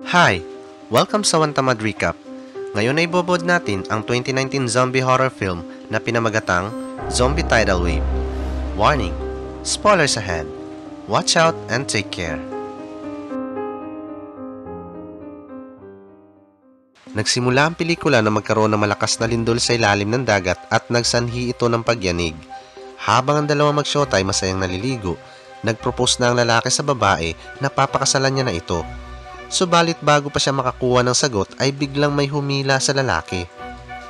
Hi! Welcome sa One Tamad Recap. Ngayon ay bobod natin ang 2019 zombie horror film na pinamagatang Zombie Tidal Wave. Warning! Spoilers ahead! Watch out and take care! Nagsimula ang pelikula na magkaroon ng malakas na lindol sa ilalim ng dagat at nagsanhi ito ng pagyanig. Habang ang dalawa mag-showtime masayang naliligo, nagpropose na ang lalaki sa babae na papakasalan niya na ito. Subalit bago pa siya makakuha ng sagot ay biglang may humila sa lalaki.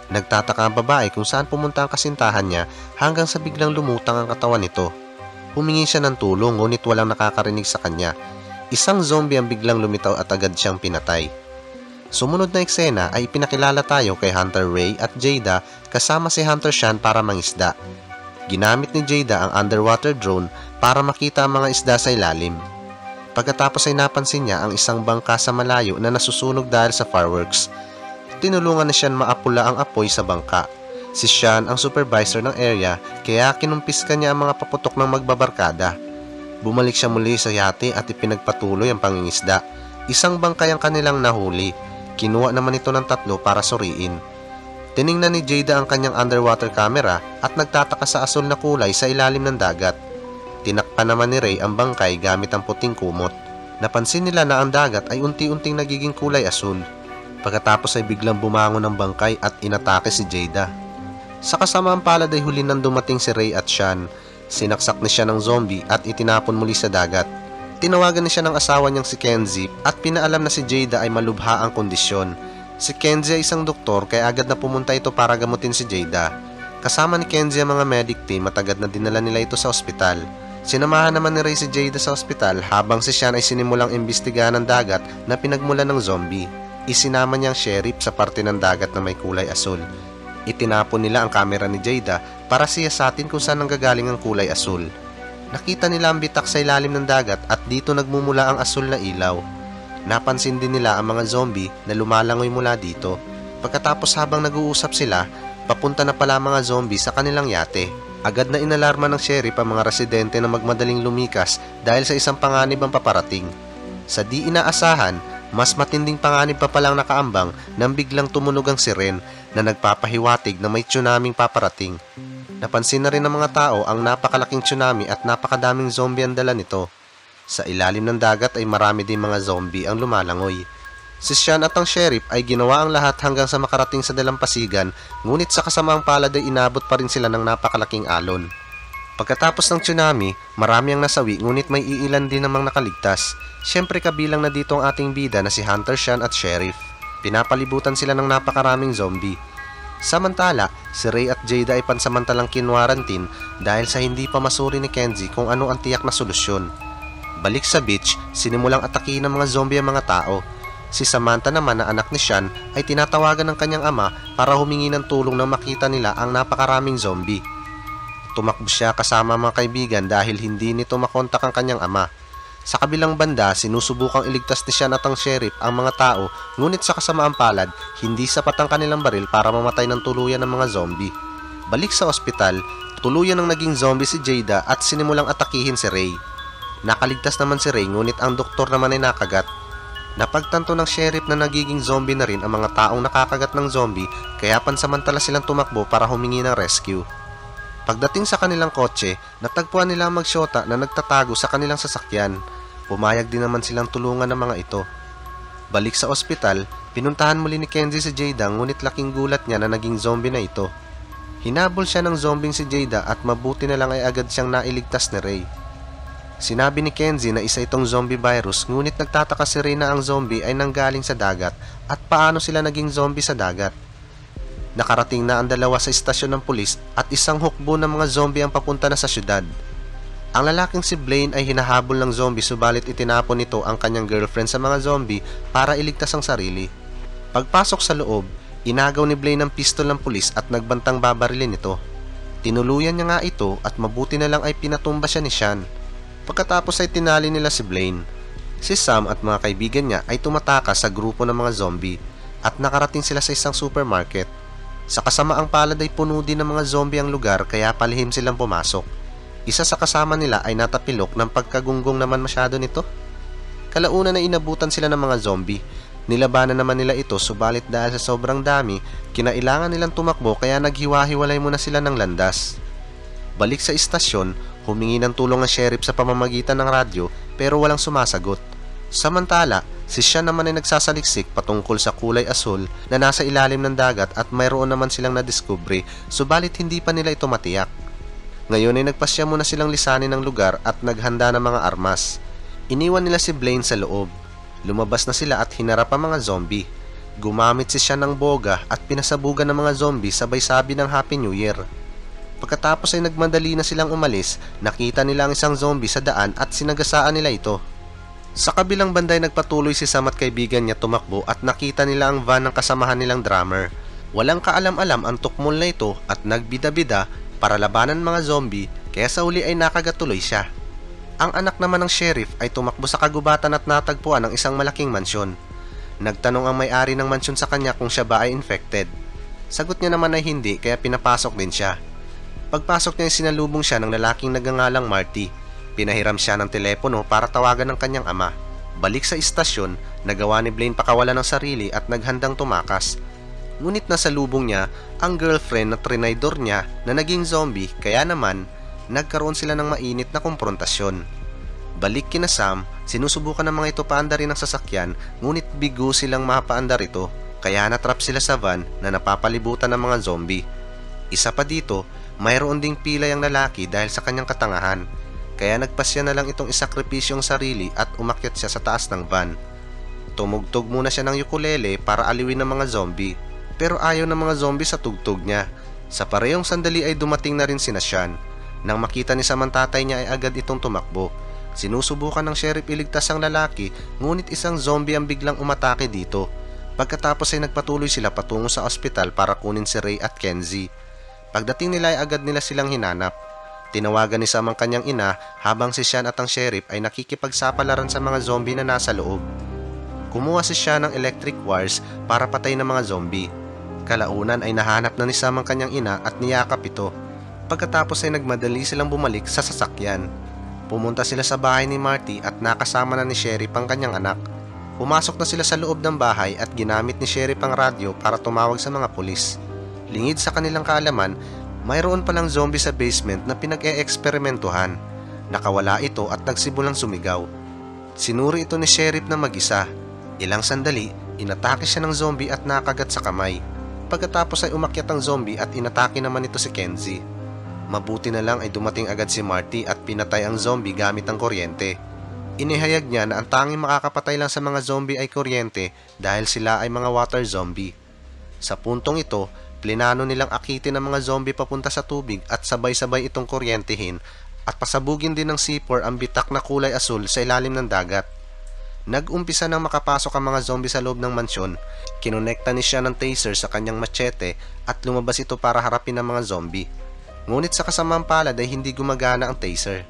Nagtataka ang babae kung saan pumunta ang kasintahan niya hanggang sa biglang lumutang ang katawan nito. Humingi siya ng tulong ngunit walang nakakarinig sa kanya. Isang zombie ang biglang lumitaw at agad siyang pinatay. Sumunod na eksena ay pinakilala tayo kay Hunter Ray at Jada kasama si Hunter Sean para mangisda. Ginamit ni Jada ang underwater drone para makita ang mga isda sa ilalim. Pagkatapos ay napansin niya ang isang bangka sa malayo na nasusunog dahil sa fireworks. Tinulungan na Sean maapula ang apoy sa bangka. Si Sean ang supervisor ng area kaya kinumpiska niya ang mga paputok ng magbabarkada. Bumalik siya muli sa yate at ipinagpatuloy ang pangingisda. Isang bangkay ang kanilang nahuli. Kinuha naman ito ng 3 para suriin. Tiningnan ni Jada ang kanyang underwater camera at nagtataka sa asul na kulay sa ilalim ng dagat. Tinakpan naman ni Ray ang bangkay gamit ang puting kumot. Napansin nila na ang dagat ay unti-unting nagiging kulay asul. Pagkatapos ay biglang bumangon ang bangkay at inatake si Jada. Sa kasamaang palad ay huli nang dumating si Ray at Sean. Sinaksak ni siya ng zombie at itinapon muli sa dagat. Tinawagan ni siya ng asawa niyang si Kenzie at pinaalam na si Jada ay malubha ang kondisyon. Si Kenzie ay isang doktor kaya agad na pumunta ito para gamutin si Jada. Kasama ni Kenzie ang mga medic team at agad na dinala nila ito sa ospital. Sinamahan naman ni Ray si Jada sa ospital habang si Sean ay sinimulang imbestigahan ng dagat na pinagmulan ng zombie. Isinama niyang sheriff sa parte ng dagat na may kulay asul. Itinapon nila ang kamera ni Jada para siyasatin kung saan nanggagaling ang kulay asul. Nakita nila ang bitak sa ilalim ng dagat at dito nagmumula ang asul na ilaw. Napansin din nila ang mga zombie na lumalangoy mula dito. Pagkatapos habang nag-uusap sila, papunta na pala ang mga zombie sa kanilang yate. Agad na inalarma ng sheriff ang mga residente na magmadaling lumikas dahil sa isang panganib ang paparating. Sa di inaasahan, mas matinding panganib pa palang nakaambang nang biglang tumunog ang siren na nagpapahiwatig na may tsunaming paparating. Napansin na rin ng mga tao ang napakalaking tsunami at napakadaming zombie ang dala nito. Sa ilalim ng dagat ay marami din mga zombie ang lumalangoy. Si Sean at ang sheriff ay ginawa ang lahat hanggang sa makarating sa dalampasigan, ngunit sa kasamaang palad ay inabot pa rin sila ng napakalaking alon. Pagkatapos ng tsunami, marami ang nasawi ngunit may iilan din namang nakaligtas. Siyempre kabilang na dito ang ating bida na si Hunter Sean at sheriff. Pinapalibutan sila ng napakaraming zombie. Samantala, si Ray at Jada ay pansamantalang kinwarantin dahil sa hindi pa masuri ni Kenzie kung ano ang tiyak na solusyon. Balik sa beach, sinimulang atakihin ng mga zombie ang mga tao. Si Samantha naman na anak ni Sean ay tinatawagan ng kanyang ama para humingi ng tulong nang makita nila ang napakaraming zombie. Tumakbo siya kasama ang mga kaibigan dahil hindi nito makontak ang kanyang ama. Sa kabilang banda, sinusubukang iligtas ni Sean at ang sheriff ang mga tao, ngunit sa kasamaang palad, hindi sapat ang kanilang baril para mamatay ng tuluyan ng mga zombie. Balik sa ospital, tuluyan ng naging zombie si Jada at sinimulang atakihin si Ray. Nakaligtas naman si Ray ngunit ang doktor naman ay nakagat. Napagtanto ng sheriff na nagiging zombie na rin ang mga taong nakakagat ng zombie kaya pansamantala silang tumakbo para humingi ng rescue. Pagdating sa kanilang kotse, natagpuan nila ang magsyota na nagtatago sa kanilang sasakyan. Pumayag din naman silang tulungan ng mga ito. Balik sa ospital, pinuntahan muli ni Kenzie si Jada ngunit laking gulat niya na naging zombie na ito. Hinabol siya ng zombie si Jada at mabuti na lang ay agad siyang nailigtas ni Ray. Sinabi ni Kenzie na isa itong zombie virus ngunit nagtataka si Ray na ang zombie ay nanggaling sa dagat at paano sila naging zombie sa dagat. Nakarating na ang dalawa sa istasyon ng pulis at isang hukbo ng mga zombie ang papunta na sa syudad. Ang lalaking si Blaine ay hinahabol ng zombie subalit itinapon nito ang kanyang girlfriend sa mga zombie para iligtas ang sarili. Pagpasok sa loob, inagaw ni Blaine ang pistol ng pulis at nagbantang babarilin ito. Tinuluyan niya nga ito at mabuti na lang ay pinatumba siya ni Sean. Pagkatapos ay tinali nila si Blaine. Si Sam at mga kaibigan niya ay tumatakas sa grupo ng mga zombie at nakarating sila sa isang supermarket. Sa kasamaang palad ay puno din ng mga zombie ang lugar kaya palihim silang pumasok. Isa sa kasama nila ay natapilok ng pagkagunggong naman masyado nito. Kalaunan na inabutan sila ng mga zombie. Nilabanan naman nila ito subalit dahil sa sobrang dami, kinailangan nilang tumakbo kaya naghiwa-hiwalay muna sila ng landas. Balik sa istasyon, humingi ng tulong ang sheriff sa pamamagitan ng radyo pero walang sumasagot. Samantala, si Sean naman ay nagsasaliksik patungkol sa kulay asul na nasa ilalim ng dagat at mayroon naman silang nadiskubre subalit hindi pa nila ito matiyak. Ngayon ay nagpasya muna silang lisanin ng lugar at naghanda ng mga armas. Iniwan nila si Blaine sa loob. Lumabas na sila at hinarap ang mga zombie. Gumamit si Sean ng boga at pinasabugan ng mga zombie sabay sabi ng Happy New Year. Pagkatapos ay nagmadali na silang umalis, nakita nila ang isang zombie sa daan at sinagasaan nila ito. Sa kabilang banda ay nagpatuloy si Sam at kaibigan niya tumakbo at nakita nila ang van ng kasamahan nilang drummer. Walang kaalam-alam ang tukmol na ito at nagbida-bida para labanan mga zombie kaya sa uli ay nakagatuloy siya. Ang anak naman ng sheriff ay tumakbo sa kagubatan at natagpuan ng isang malaking mansyon. Nagtanong ang may-ari ng mansyon sa kanya kung siya ba ay infected. Sagot niya naman ay hindi kaya pinapasok din siya. Pagpasok niya ay sinalubong siya ng lalaking nagngangalang Marty. Pinahiram siya ng telepono para tawagan ng kanyang ama. Balik sa istasyon, nagawa ni Blaine pakawalan ng sarili at naghandang tumakas. Ngunit nasa lubong niya ang girlfriend na trinaydor niya na naging zombie kaya naman nagkaroon sila ng mainit na komprontasyon. Balik kina Sam, sinusubukan ng mga ito paandarin ang sasakyan ngunit bigo silang mapaandar ito kaya natrap sila sa van na napapalibutan ng mga zombie. Isa pa dito, mayroon ding pilay ang lalaki dahil sa kanyang katangahan kaya nagpasya na lang itong isakripisyo ang sarili at umakyat siya sa taas ng van. Tumugtog muna siya ng ukulele para aliwin ng mga zombie. Pero ayaw ng mga zombie sa tugtog niya. Sa parehong sandali ay dumating na rin sina Sean. Nang makita ni Sam ang tatay niya ay agad itong tumakbo. Sinusubukan ng sheriff iligtas ang lalaki ngunit isang zombie ang biglang umatake dito. Pagkatapos ay nagpatuloy sila patungo sa ospital para kunin si Ray at Kenzie. Pagdating nila ay agad nila silang hinanap. Tinawagan ni Sam ang kanyang ina habang si Sean at ang sheriff ay nakikipagsapalaran sa mga zombie na nasa loob. Kumuha si Sean ng electric wires para patayin ng mga zombie. Kalaunan ay nahanap na ni Sam ang kanyang ina at niyakap ito. Pagkatapos ay nagmadali silang bumalik sa sasakyan. Pumunta sila sa bahay ni Marty at nakasama na ni Sheriff ang kanyang anak. Pumasok na sila sa loob ng bahay at ginamit ni Sheriff ang radyo para tumawag sa mga pulis. Lingid sa kanilang kaalaman, mayroon palang zombie sa basement na pinag-e-eksperimentuhan. Nakawala ito at nagsimulang sumigaw. Sinuri ito ni Sheriff na mag-isa. Ilang sandali, inatake siya ng zombie at nakagat sa kamay. Pagkatapos ay umakyat ang zombie at inatake naman ito si Kenzie. Mabuti na lang ay dumating agad si Marty at pinatay ang zombie gamit ang kuryente. Inihayag niya na ang tanging makakapatay lang sa mga zombie ay kuryente dahil sila ay mga water zombie. Sa puntong ito, plinano nilang akitin ang mga zombie papunta sa tubig at sabay-sabay itong kuryentehin at pasabugin din ng C4 ang bitak na kulay asul sa ilalim ng dagat. Nag-umpisa nang makapasok ang mga zombie sa loob ng mansyon. Kinonekta ni siya ng taser sa kanyang machete at lumabas ito para harapin ang mga zombie. Ngunit sa kasamang palad ay hindi gumagana ang taser.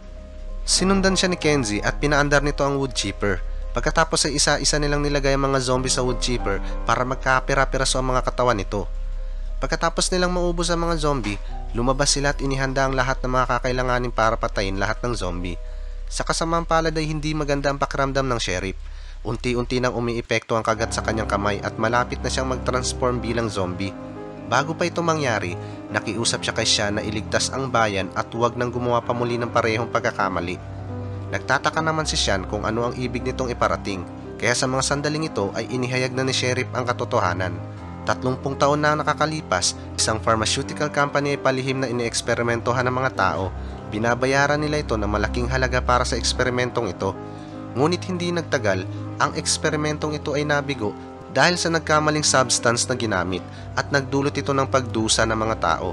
Sinundan siya ni Kenzie at pinaandar nito ang wood chipper. Pagkatapos ay isa-isa nilang nilagay ang mga zombie sa wood chipper para magkapira-piraso ang mga katawan nito. Pagkatapos nilang maubos ang mga zombie, lumabas sila at inihanda ang lahat ng mga kakailanganin para patayin lahat ng zombie. Sa kasamang palad ay hindi maganda ang pakiramdam ng sheriff. Unti-unti nang umiepekto ang kagat sa kanyang kamay at malapit na siyang mag-transform bilang zombie. Bago pa ito mangyari, nakiusap siya kay Sean na iligtas ang bayan at huwag nang gumawa pa muli ng parehong pagkakamali. Nagtataka naman si Sean kung ano ang ibig nitong iparating, kaya sa mga sandaling ito ay inihayag na ni sheriff ang katotohanan. 30 taon na nakakalipas, isang pharmaceutical company ay palihim na inieksperimentohan ng mga tao. Binabayaran nila ito ng malaking halaga para sa eksperimentong ito. Ngunit hindi nagtagal, ang eksperimentong ito ay nabigo dahil sa nagkamaling substance na ginamit at nagdulot ito ng pagdusa ng mga tao.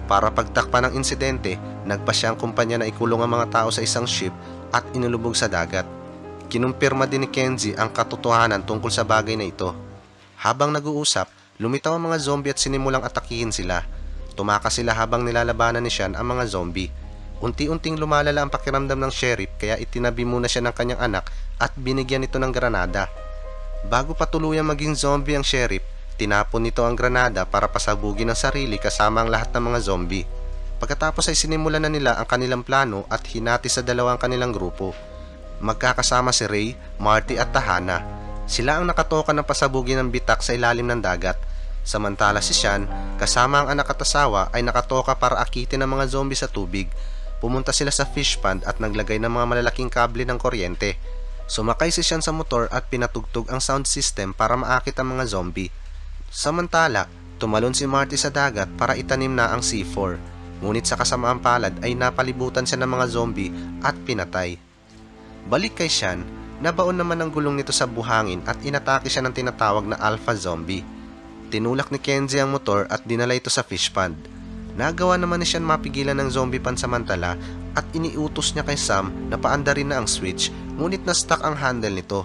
Para pagtakpan ng insidente, nagpasya ang kumpanya na ikulong ang mga tao sa isang ship at inulubog sa dagat. Kinumpirma din ni Kenzie ang katotohanan tungkol sa bagay na ito. Habang nag-uusap, lumitaw ang mga zombie at sinimulang atakihin sila. Tumakas sila habang nilalabanan ni Sean ang mga zombie. Unti-unting lumalala ang pakiramdam ng sheriff kaya itinabi muna siya ng kanyang anak at binigyan ito ng granada. Bago pa tuluyang maging zombie ang sheriff, tinapon nito ang granada para pasabugin ang sarili kasama ang lahat ng mga zombie. Pagkatapos ay sinimulan na nila ang kanilang plano at hinati sa dalawang kanilang grupo. Magkakasama si Ray, Marty at Tahana. Sila ang nakatoka ng pasabugin ng bitak sa ilalim ng dagat. Samantala si Sean, kasama ang anak at asawa ay nakatoka para akitin ang mga zombie sa tubig. Pumunta sila sa fish pond at naglagay ng mga malalaking kable ng kuryente. Sumakay si Sean sa motor at pinatugtog ang sound system para maakit ang mga zombie. Samantala, tumalon si Marty sa dagat para itanim na ang C4. Ngunit sa kasamaang palad ay napalibutan siya ng mga zombie at pinatay. Balik kay Sean, nabaon naman ang gulong nito sa buhangin at inatake siya ng tinatawag na alpha zombie. Tinulak ni Kenzie ang motor at dinala ito sa fish pond. Nagawa naman ni Sean mapigilan ng zombie pansamantala at iniutos niya kay Sam na paandarin na ang switch, ngunit na-stuck ang handle nito.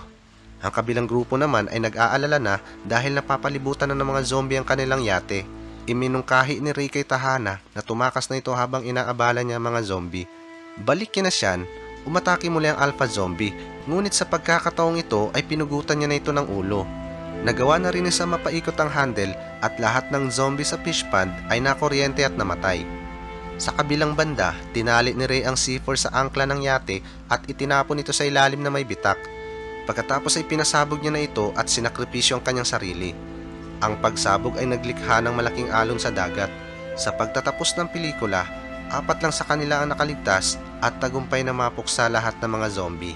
Ang kabilang grupo naman ay nag-aalala na dahil napapalibutan na ng mga zombie ang kanilang yate. Iminungkahi ni Ray kay Tahana na tumakas na ito habang inaabala niya ang mga zombie. Balik kina Sean, umatake muli ang alpha zombie, ngunit sa pagkakataong ito ay pinugutan niya na ito ng ulo. Nagawa na rin ni Sam mapaikot ang handle at lahat ng zombie sa fish pond ay nakuryente at namatay. Sa kabilang banda, tinali ni Ray ang C4 sa angkla ng yate at itinapon ito sa ilalim na may bitak. Pagkatapos ay pinasabog niya na ito at sinakripisyo ang kanyang sarili. Ang pagsabog ay naglikha ng malaking alon sa dagat. Sa pagtatapos ng pelikula, 4 lang sa kanila ang nakaligtas at tagumpay na mapuksa lahat ng mga zombie.